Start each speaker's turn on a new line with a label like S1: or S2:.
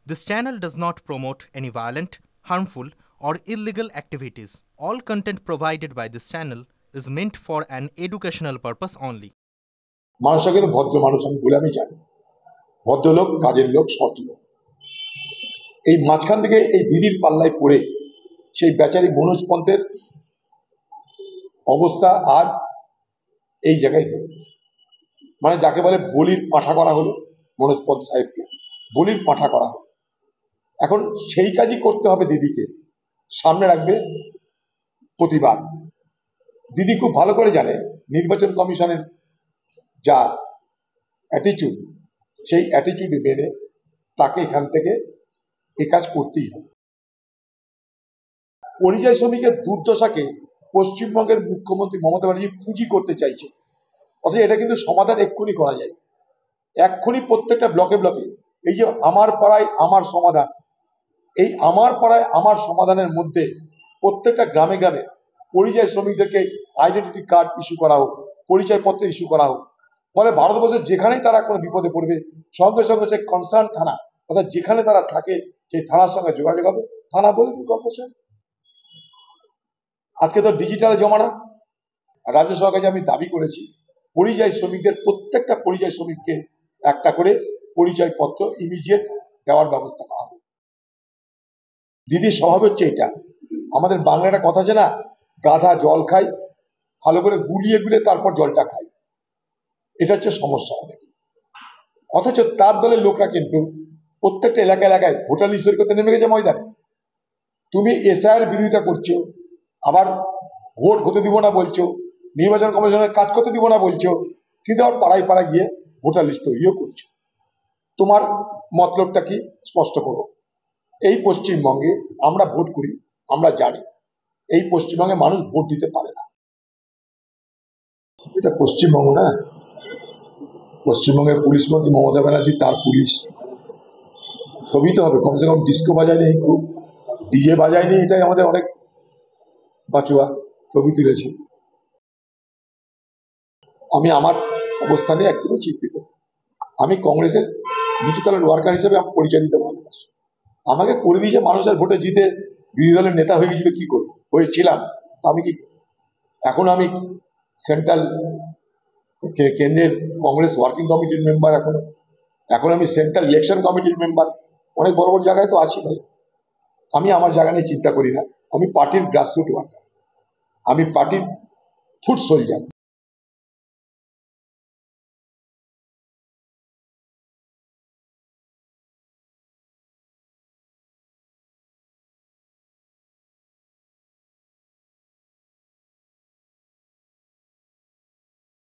S1: This channel does not promote any violent, harmful, or illegal activities. All content provided by this channel is meant for an educational purpose only.
S2: মানুষটা কিন্তু ভদ্র মানুষ, আমি বলে আমি জানি ভদ্রলোক, কাজের লোক, সৎ লোক। এই মাঝখান থেকে এই দিদির পাল্লায় পড়ে সেই বেচারি মনোজ পন্থের অবস্থা আর এই জায়গায় হলো। মানে যাকে বলে বলির পাঁঠা করা হলো, মনোজ পন্থ সাহেবকে বলির পাঁঠা করা হলো। এখন সেই কাজই করতে হবে দিদিকে, সামনে রাখবে প্রতিবাদ। দিদি খুব ভালো করে জানে নির্বাচন কমিশনের যা অ্যাটিটিউড, সেই অ্যাটিটিউডে মেনে তাকে এখান থেকে এ কাজ করতেই হবে। পরিযায়ী শ্রমিকের দুর্দশাকে পশ্চিমবঙ্গের মুখ্যমন্ত্রী মমতা ব্যানার্জি পুঁজি করতে চাইছে, অথচ এটা কিন্তু সমাধান এক্ষুনি করা যায়। এক্ষুনি প্রত্যেকটা ব্লকে ব্লকে এই যে আমার পাড়ায় আমার সমাধান, এই আমার পাড়ায় আমার সমাধানের মধ্যে প্রত্যেকটা গ্রামে গ্রামে পরিযায়ী শ্রমিকদেরকে আইডেন্টিটি কার্ড ইস্যু করা হোক, পরিচয়পত্র ইস্যু করা হোক। ফলে ভারতবর্ষের যেখানেই তারা কোনো বিপদে পড়বে সঙ্গে সঙ্গে সেই কনসার্ন থানা, অর্থাৎ যেখানে তারা থাকে সেই থানার সঙ্গে যোগাযোগ হবে। থানা বলে গল্প শেষ। আজকে তো ডিজিটাল জমানা। রাজ্য সরকারকে আমি দাবি করেছি পরিযায়ী শ্রমিকদের প্রত্যেকটা পরিযায়ী শ্রমিককে একটা করে পরিচয়পত্র ইমিডিয়েট দেওয়ার ব্যবস্থা করা হবে। দিদির স্বভাব হচ্ছে এটা, আমাদের বাংলা একটা কথা আছে না, গাধা জল খায়, ভালো করে গুলিয়ে গুলিয়ে তারপর জলটা খায়। এটা হচ্ছে সমস্যা আমাদের। অথচ তার দলের লোকরা কিন্তু প্রত্যেকটা এলাকা এলাকায় ভোটার লিস্ট তৈরি করতে নেমে গেছে ময়দানে। তুমি এসআইআর বিরোধিতা করছো, আবার ভোট হতে দিব না বলছো, নির্বাচন কমিশনের কাজ করতে দিব না বলছো, কিন্তু আবার পাড়ায় পাড়ায় গিয়ে ভোটার লিস্ট তৈরিও করছো। তোমার মতলবটা কি স্পষ্ট করো। এই পশ্চিমবঙ্গে আমরা ভোট করি, আমরা জানি এই পশ্চিমবঙ্গে মানুষ ভোট দিতে পারে না। এটা পশ্চিমবঙ্গ না, পশ্চিমবঙ্গের পুলিশ মন্ত্রী মমতা ব্যানার্জি, তার পুলিশ ছবি তো হবে, কমসে কম ডিস্কো বাজায়নি, খুব ডিজে বাজায়নি, এটাই আমাদের অনেক বাঁচুয়া, ছবি তুলেছি। আমি আমার অবস্থানে একদমই চিন্তিত। আমি কংগ্রেসের নিচুতলার ওয়ার্কার হিসেবে আমি পরিচয় দিতে ভালোবাসি। আমাকে করে দিয়েছে মানুষের ভোটে জিতে বিরোধী দলের নেতা হয়ে গেছিল, কি করবো, হয়েছিলাম। আমি কি এখন আমি সেন্ট্রাল কেন্দ্রের কংগ্রেস ওয়ার্কিং কমিটির মেম্বার, এখন আমি সেন্ট্রাল ইলেকশন কমিটির মেম্বার, অনেক বড় বড় জায়গায় তো আছি ভাই। আমি আমার জায়গা নিয়ে চিন্তা করি না। আমি পার্টির গ্রাসরুট ওয়ার্কার, আমি পার্টির ফুট সোলজার।